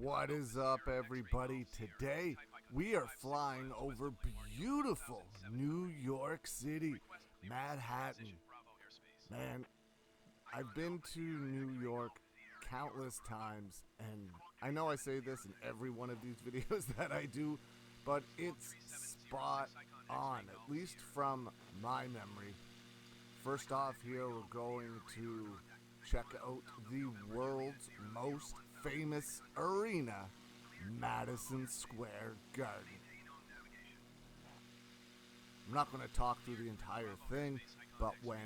What is up, everybody? Today we are flying over beautiful New York City, Manhattan. Man, I've been to New York countless times, and I know I say this in every one of these videos that I do, but it's spot on, at least from my memory. First off, here we're going to check out the world's most famous arena, Madison Square Garden. I'm not going to talk through the entire thing, but when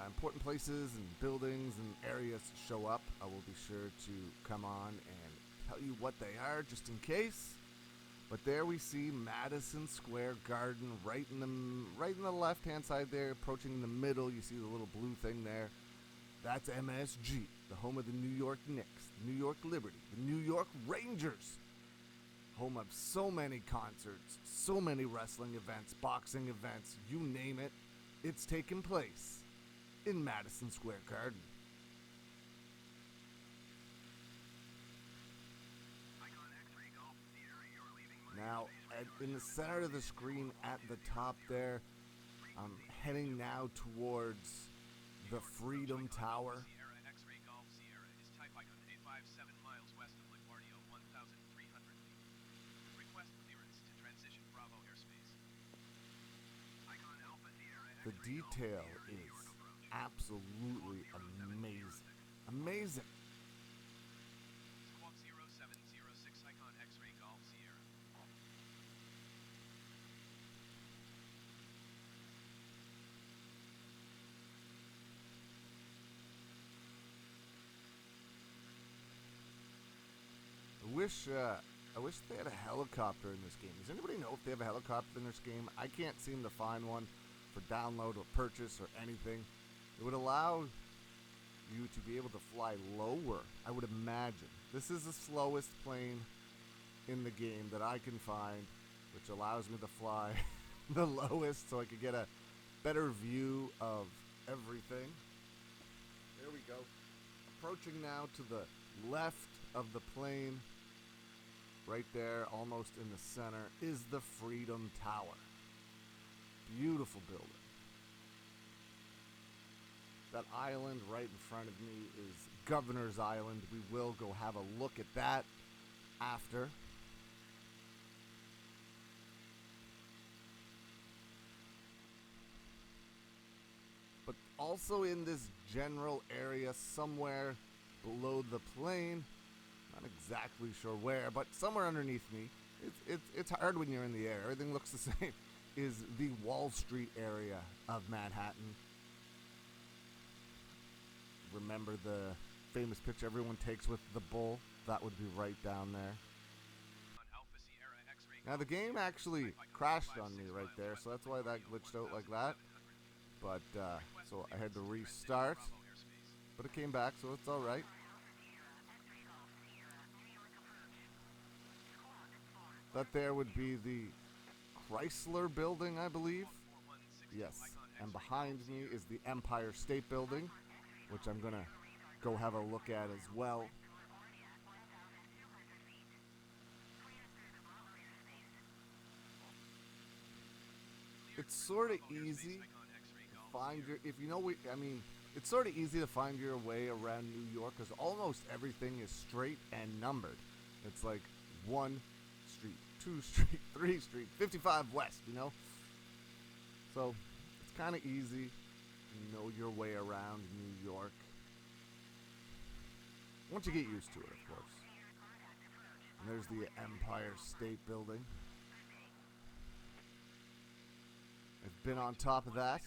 important places and buildings and areas show up, I will be sure to come on and tell you what they are just in case. But there we see Madison Square Garden right in the left-hand side there, approaching the middle. You see the little blue thing there. That's MSG, the home of the New York Knicks, the New York Liberty, the New York Rangers. Home of so many concerts, so many wrestling events, boxing events, you name it. It's taken place in Madison Square Garden. Now, in the center of the screen at the top there, I'm heading now towards the Freedom Tower. The detail is absolutely amazing. Amazing. Squawk 0706 Icon X-Ray Golf Sierra. I wish they had a helicopter in this game. Does anybody know if they have a helicopter in this game? I can't seem to find one for download or purchase or anything. It would allow you to be able to fly lower, I would imagine. This is the slowest plane in the game that I can find, which allows me to fly the lowest so I could get a better view of everything. There we go. Approaching now to the left of the plane, right there, almost in the center, is the Freedom Tower. Beautiful building. That island right in front of me is Governor's Island. We will go have a look at that after. But also in this general area somewhere below the plane, not exactly sure where, but somewhere underneath me, it's hard when you're in the air, everything looks the same, is the Wall Street area of Manhattan. Remember the famous picture everyone takes with the bull? That would be right down there. Now the game actually crashed on me right there, so that's why that glitched out like that. But, so I had to restart, but it came back, so it's alright. That there would be the Chrysler Building, I believe. Yes, and behind me is the Empire State Building, which I'm going to go have a look at as well. It's sort of easy to find your, if you know, it's sort of easy to find your way around New York because almost everything is straight and numbered. It's like 1 street, 2 street, 3 street, 55 West, you know? So it's kind of easy to know your way around New York. Once you get used to it, of course. And there's the Empire State Building. I've been on top of that.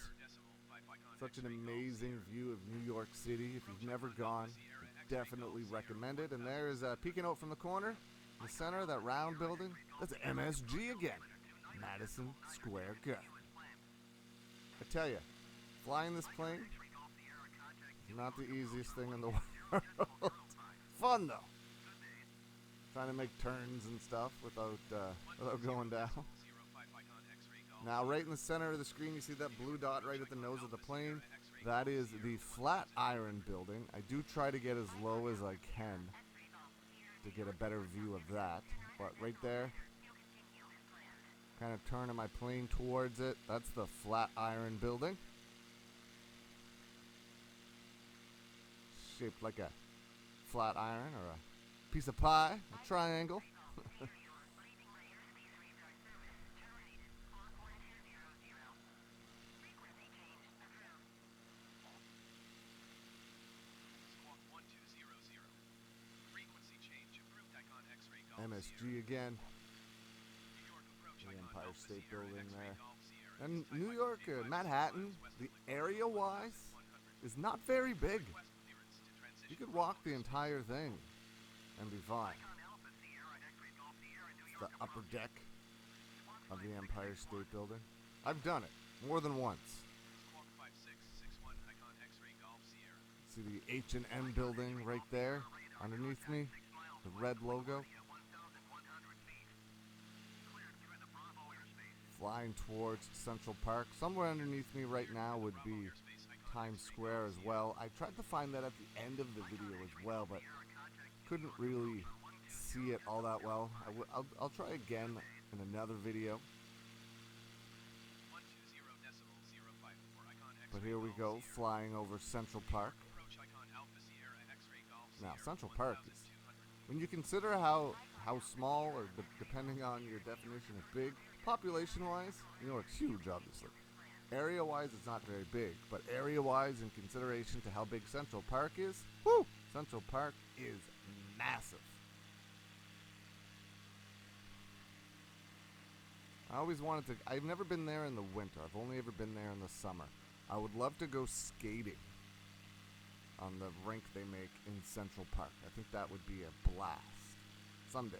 Such an amazing view of New York City. If you've never gone, I definitely recommend it. And there is peeking out from the corner, in the center, that round building. That's MSG again. Madison Square Garden. I tell you, flying this plane is not the easiest thing in the world. Fun though. Trying to make turns and stuff without going down. Now, right in the center of the screen, you see that blue dot right at the nose of the plane. That is the Flatiron Building. I do try to get as low as I can. to get a better view of that. But right there, kind of turning my plane towards it. That's the Flatiron building. Shaped like a flat iron or a piece of pie, a triangle. Squawk 1200. Frequency change approved. Icon X-ray Golf MSG Sierra. again. New York approach. The Icon Empire Alpha State Sierra, Building X-ray there. Golf Sierra. And Type New icon York, 85 Manhattan, miles the westerly, area-wise 1100. is not very big. Request clearance to transition You could Bravo walk the airspace. entire thing and be fine. It's the upper deck of the Empire State Building. I've done it more than once. Squawk 5661. Icon X-ray Golf Sierra. See the H&M building right there underneath me? The red logo? Flying towards Central Park. Somewhere underneath me right now would be Times Square as well. I tried to find that at the end of the video as well, but couldn't really see it all that well. I'll try again in another video. 120.054. Icon X-ray But here we Golf go, Sierra. flying over Central Park. Approach icon Alpha Sierra, X-ray Golf Now, Sierra, Central Park is, 1200. when you consider how small, or depending on your definition of big, population-wise, New York's huge, obviously. Area-wise, it's not very big, but area-wise, in consideration to how big Central Park is, whoo! Central Park is massive. I always wanted to. I've never been there in the winter. I've only ever been there in the summer. I would love to go skating on the rink they make in Central Park. I think that would be a blast someday.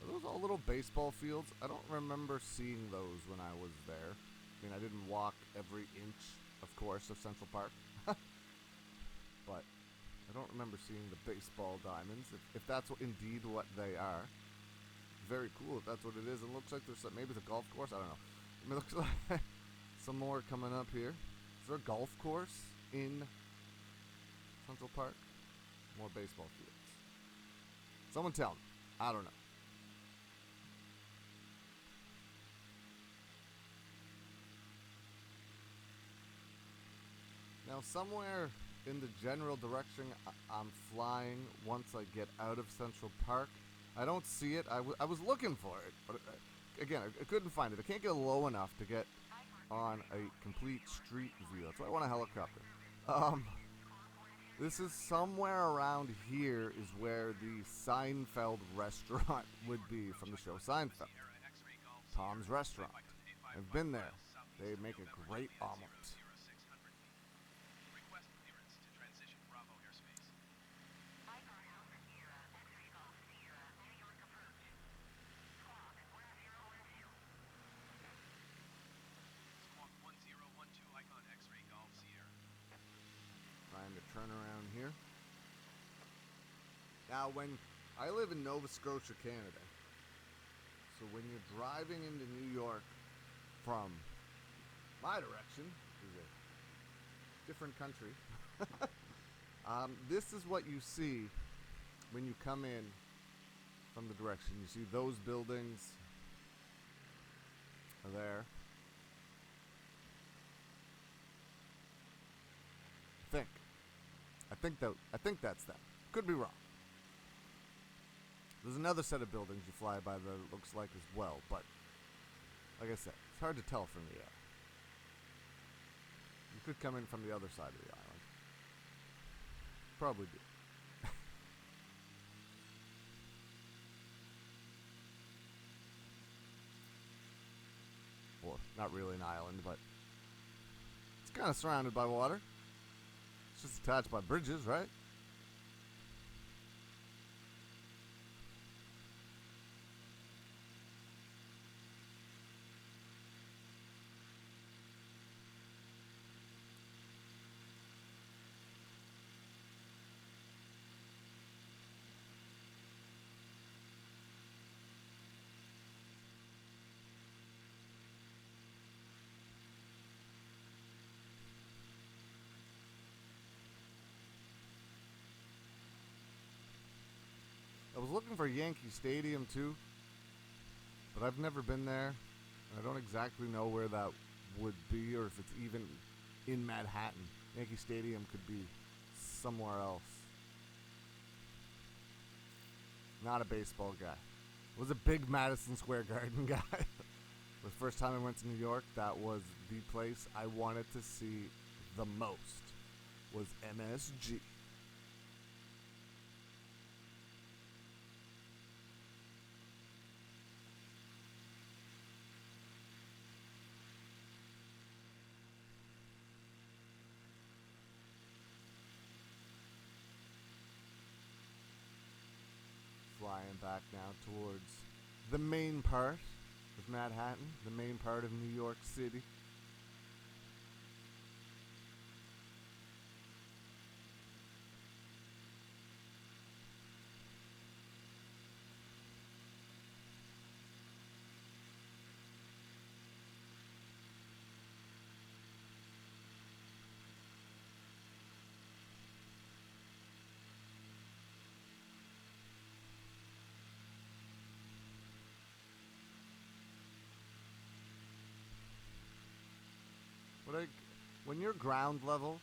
Are those all little baseball fields? I don't remember seeing those when I was there. I mean, I didn't walk every inch, of course, of Central Park. But I don't remember seeing the baseball diamonds, if that's indeed what they are. Very cool if that's what it is. It looks like there's maybe it's a golf course. I don't know. It looks like some more coming up here. Is there a golf course in Central Park? More baseball fields. Someone tell me. I don't know. Now, somewhere in the general direction I'm flying once I get out of Central Park, I don't see it. I was looking for it, but again, I couldn't find it. I can't get low enough to get on a complete street view. That's why I want a helicopter. This is somewhere around here is where the Seinfeld restaurant would be from the show Seinfeld. Tom's Restaurant. I've been there. They make a great omelet. Request clearance to transition Bravo airspace. Squawk 1012, icon X-ray Golf Sierra. Trying to turn around here. Now, when I live in Nova Scotia, Canada, so when you're driving into New York from my direction, which is a different country, this is what you see when you come in from the direction. You see those buildings are there. I think that's them. Could be wrong. There's another set of buildings you fly by that it looks like as well, but like I said, it's hard to tell from the air. You could come in from the other side of the island. Probably do. Well, not really an island, but it's kind of surrounded by water. It's just attached by bridges, right? was looking for Yankee Stadium too, but I've never been there. I don't exactly know where that would be or if it's even in Manhattan. Yankee Stadium could be somewhere else. Not a baseball guy. Was a big Madison Square Garden guy. The first time I went to New York, that was the place I wanted to see the most, was MSG. Flying back now towards the main part of Manhattan, the main part of New York City. When you're ground level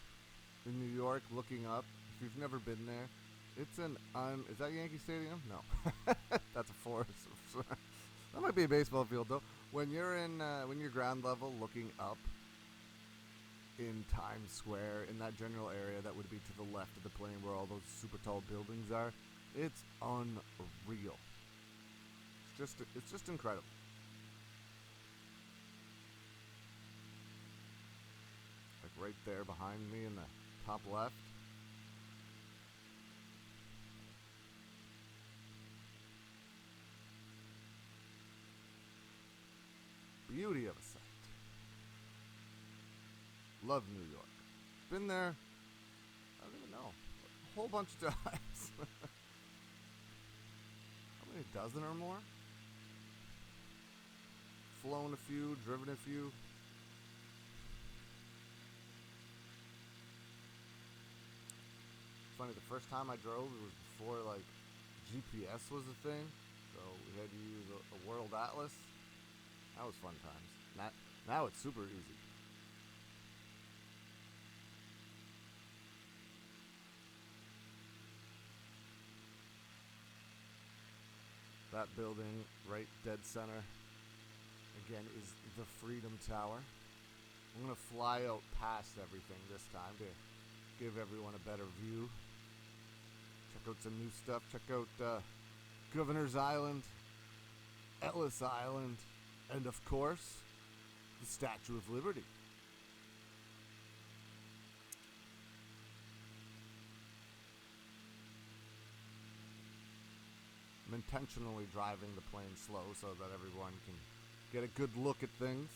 in New York looking up, if you've never been there, it's is that Yankee Stadium? No. That's a forest. That might be a baseball field though. When you're ground level looking up in Times Square, in that general area that would be to the left of the plane where all those super tall buildings are, it's unreal. It's just incredible. Right there behind me in the top left. Beauty of a sight. Love New York. Been there, I don't even know, a whole bunch of times. How many, a dozen or more? Flown a few, driven a few. Funny, the first time I drove, it was before like GPS was a thing, so we had to use a World Atlas. That was fun times. Now it's super easy. That building right dead center again is the Freedom Tower. I'm gonna fly out past everything this time to give everyone a better view. Check out some new stuff. Check out Governor's Island, Ellis Island, and of course, the Statue of Liberty. I'm intentionally driving the plane slow so that everyone can get a good look at things.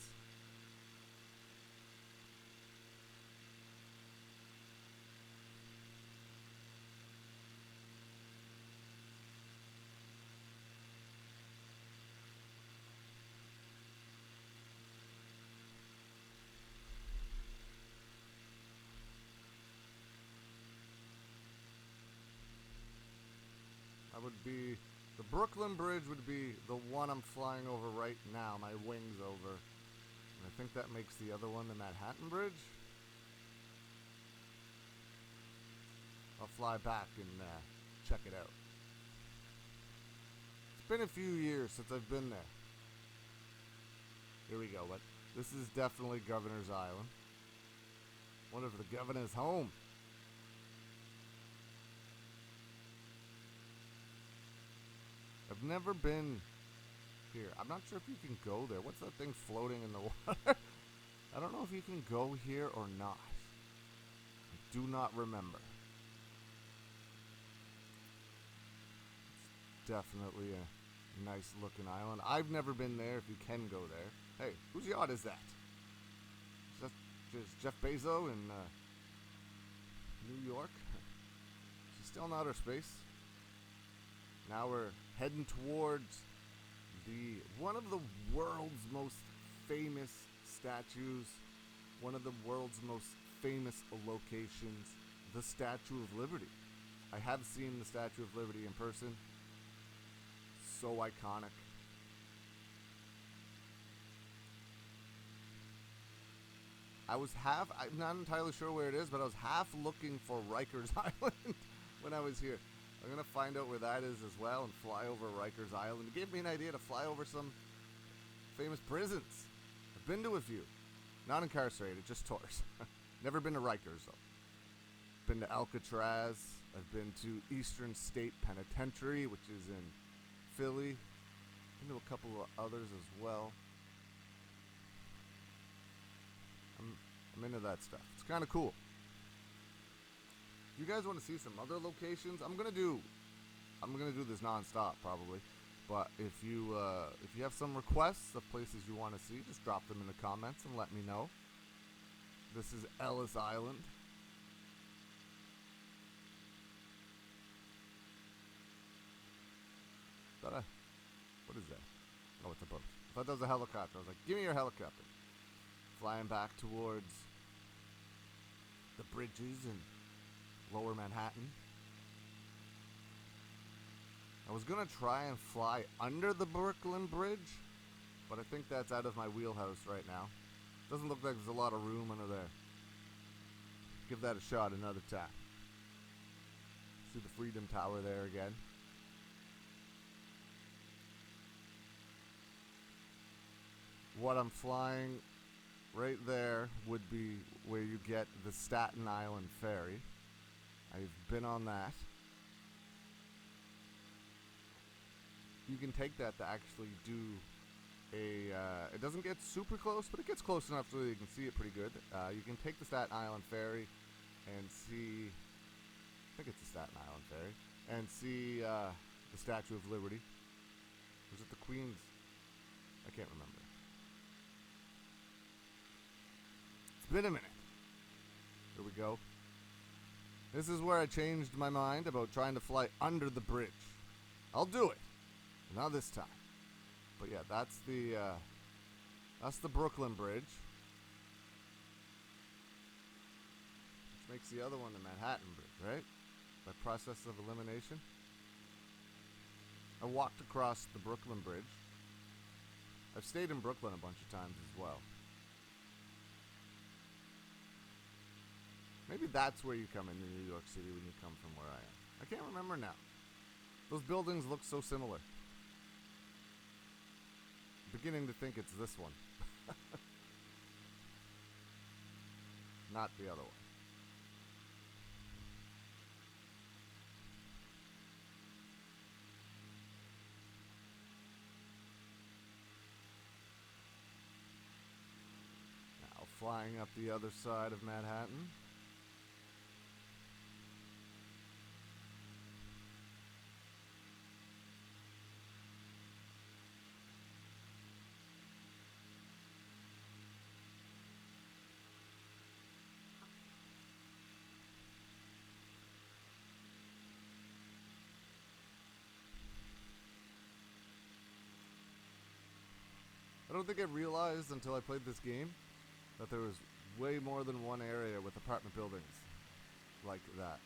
The Brooklyn Bridge would be the one I'm flying over right now, my wings over. And I think that makes the other one the Manhattan Bridge. I'll fly back and check it out. It's been a few years since I've been there. Here we go, but this is definitely Governor's Island. One of the governor's home. I've never been here. I'm not sure if you can go there. What's that thing floating in the water? I don't know if you can go here or not. I do not remember. It's definitely a nice looking island. I've never been there if you can go there. Hey, whose yacht is that? Is Jeff Bezos in New York? She's still in outer space. Now we're heading towards one of the world's most famous statues, one of the world's most famous locations, the Statue of Liberty. I have seen the Statue of Liberty in person. so iconic. I'm not entirely sure where it is, but I was half looking for Rikers Island when I was here. I'm going to find out where that is as well and fly over Rikers Island. It gave me an idea to fly over some famous prisons. I've been to a few. Not incarcerated, just tours. Never been to Rikers, though. Been to Alcatraz. I've been to Eastern State Penitentiary, which is in Philly. Been to a couple of others as well. I'm into that stuff. It's kind of cool. If you guys want to see some other locations, I'm gonna do this non-stop probably. But if you have some requests of places you want to see, just drop them in the comments and let me know. This is Ellis Island. What is that? Oh, it's a boat. I thought that was a helicopter. I was like, give me your helicopter. Flying back towards the bridges in Lower Manhattan. I was going to try and fly under the Brooklyn Bridge, but I think that's out of my wheelhouse right now. Doesn't look like there's a lot of room under there. Give that a shot another time. See the Freedom Tower there again. What I'm flying right there would be where you get the Staten Island ferry. I've been on that. You can take that to actually do it doesn't get super close, but it gets close enough so you can see it pretty good. You can take the Staten Island ferry and see, I think it's the Staten Island ferry, and see the Statue of Liberty. Was it the Queen's? I can't remember. It's been a minute. Here we go. This is where I changed my mind about trying to fly under the bridge. I'll do it. Not this time. But yeah, that's the Brooklyn Bridge. Which makes the other one the Manhattan Bridge, right? By process of elimination. I walked across the Brooklyn Bridge. I've stayed in Brooklyn a bunch of times as well. Maybe that's where you come into New York City when you come from where I am. I can't remember now. Those buildings look so similar. Beginning to think it's this one. Not the other one. Now flying up the other side of Manhattan. I don't think I realized until I played this game that there was way more than one area with apartment buildings like that.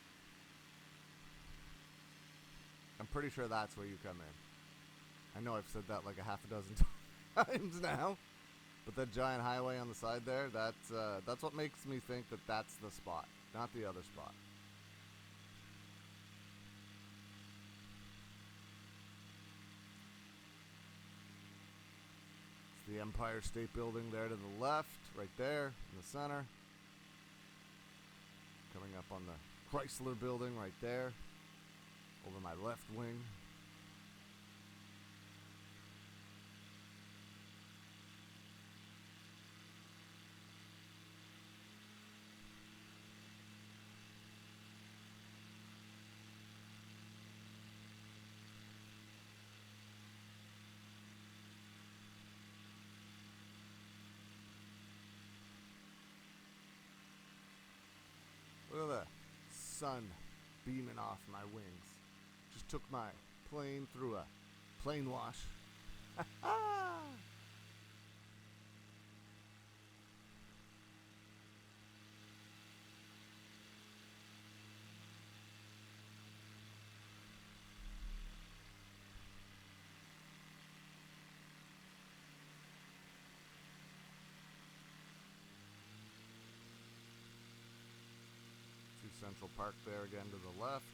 I'm pretty sure that's where you come in. I know I've said that like a half a dozen times now, but that giant highway on the side there, that's what makes me think that that's the spot, not the other spot. The Empire State Building there to the left, right there in the center. Coming up on the Chrysler Building right there, over my left wing. Look at the sun beaming off my wings. Just took my plane through a plane wash. Park there again to the left.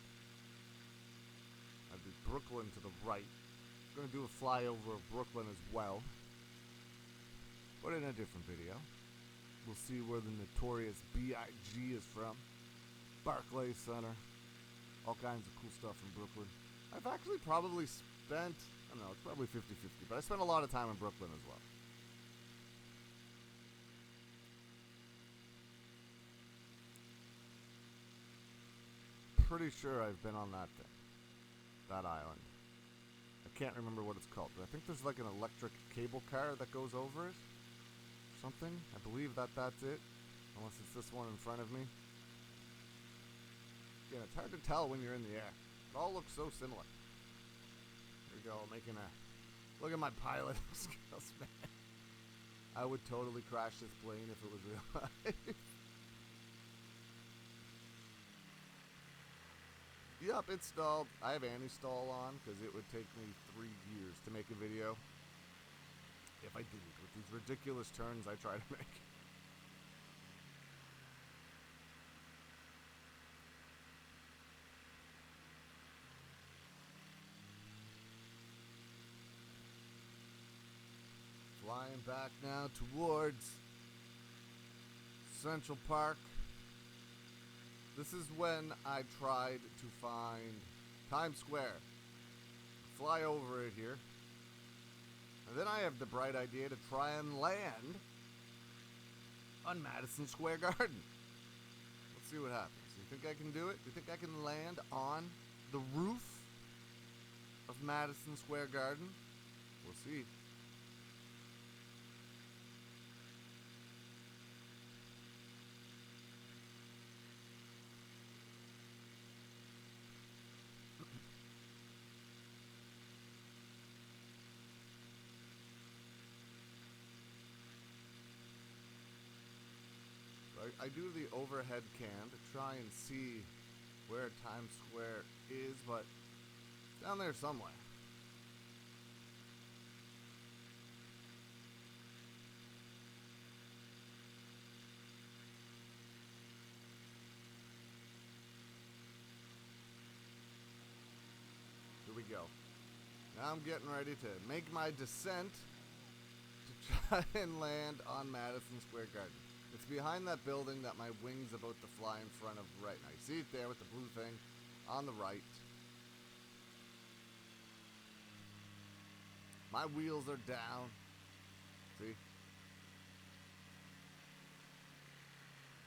That'd be Brooklyn to the right. I'm going to do a flyover of Brooklyn as well, but in a different video. We'll see where the notorious B.I.G. is from. Barclays Center. All kinds of cool stuff in Brooklyn. I've actually probably spent, I don't know, it's probably 50-50, but I spent a lot of time in Brooklyn as well. Pretty sure I've been on that thing. That island. I can't remember what it's called, but I think there's like an electric cable car that goes over it. Something. I believe that's it. Unless it's this one in front of me. Again, it's hard to tell when you're in the air. It all looks so similar. Here we go, making a... Look at my piloting skills, man. I would totally crash this plane if it was real life. Yup, it's stalled. I have anti-stall on because it would take me 3 years to make a video. If I didn't, with these ridiculous turns I try to make. Flying back now towards Central Park. This is when I tried to find Times Square. Fly over it here. And then I have the bright idea to try and land on Madison Square Garden. Let's see what happens. You think I can do it? You think I can land on the roof of Madison Square Garden? We'll see. I do the overhead cam to try and see where Times Square is, but it's down there somewhere. Here we go. Now I'm getting ready to make my descent to try and land on Madison Square Garden. It's behind that building that my wing's about to fly in front of right now. You see it there with the blue thing on the right. My wheels are down. See?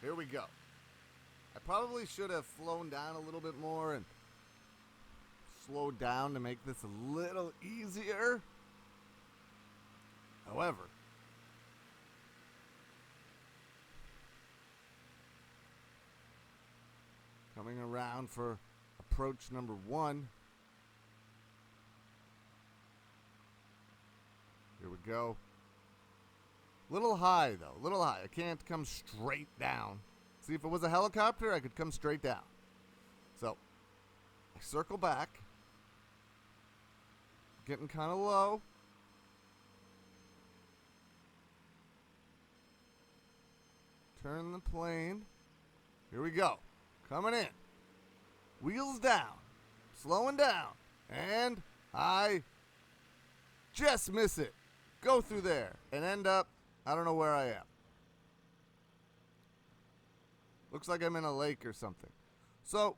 Here we go. I probably should have flown down a little bit more and slowed down to make this a little easier. However, coming around for approach number 1. Here we go. Little high, though. Little high. I can't come straight down. See, if it was a helicopter, I could come straight down. So, I circle back. Getting kind of low. Turn the plane. Here we go. Coming in. Wheels down. Slowing down. And I just miss it. Go through there and end up, I don't know where I am. Looks like I'm in a lake or something. So,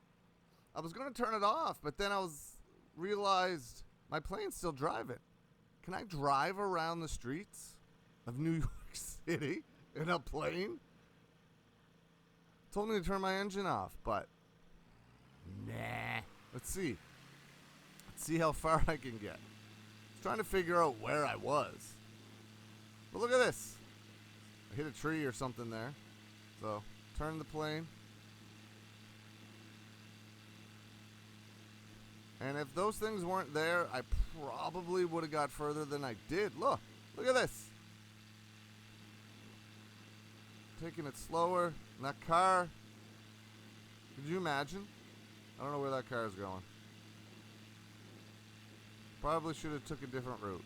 I was going to turn it off, but then realized my plane's still driving. Can I drive around the streets of New York City in a plane? Told me to turn my engine off, but nah. Let's see. Let's see how far I can get. I was trying to figure out where I was. But look at this. I hit a tree or something there. So, turn the plane. And if those things weren't there, I probably would have got further than I did. Look at this. Taking it slower. And that car, could you imagine? I don't know where that car is going. Probably should have took a different route.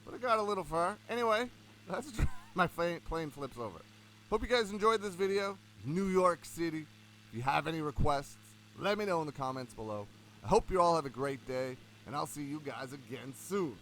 But I got a little far. Anyway, that's my plane flips over. Hope you guys enjoyed this video. New York City. If you have any requests, let me know in the comments below. I hope you all have a great day, and I'll see you guys again soon.